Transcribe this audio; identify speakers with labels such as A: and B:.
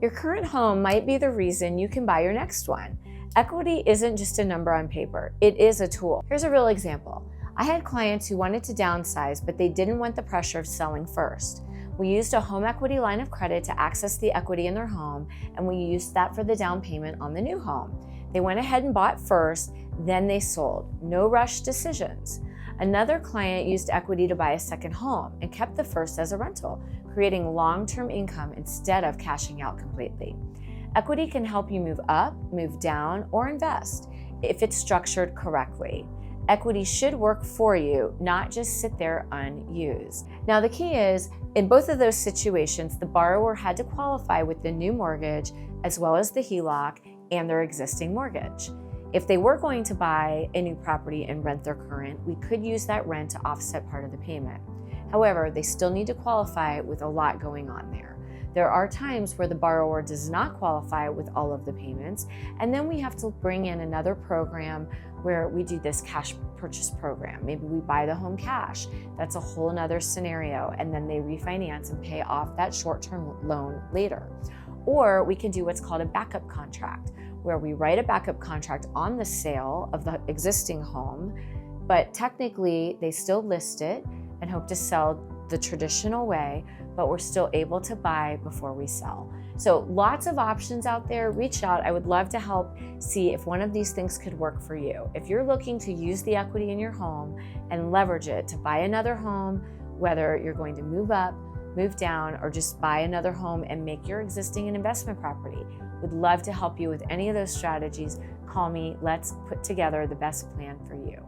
A: Your current home might be the reason you can buy your next one. Equity isn't just a number on paper, it is a tool. Here's a real example. I had clients who wanted to downsize, but they didn't want the pressure of selling first. We used a home equity line of credit to access the equity in their home, and we used that for the down payment on the new home. They went ahead and bought first, then they sold. No rush decisions. Another client used equity to buy a second home and kept the first as a rental, creating long-term income instead of cashing out completely. Equity can help you move up, move down, or invest if it's structured correctly. Equity should work for you, not just sit there unused. Now, the key is, in both of those situations, the borrower had to qualify with the new mortgage as well as the HELOC and their existing mortgage. If they were going to buy a new property and rent their current, we could use that rent to offset part of the payment. However, they still need to qualify with a lot going on there. There are times where the borrower does not qualify with all of the payments, and then we have to bring in another program where we do this cash purchase program. Maybe we buy the home cash. That's a whole nother scenario, and then they refinance and pay off that short-term loan later. Or we can do what's called a backup contract, where we write a backup contract on the sale of the existing home, but technically they still list it and hope to sell the traditional way, but we're still able to buy before we sell. So lots of options out there. Reach out. I would love to help see if one of these things could work for you. If you're looking to use the equity in your home and leverage it to buy another home, whether you're going to move up, move down, or just buy another home and make your existing an investment property, would love to help you with any of those strategies. Call me. Let's put together the best plan for you.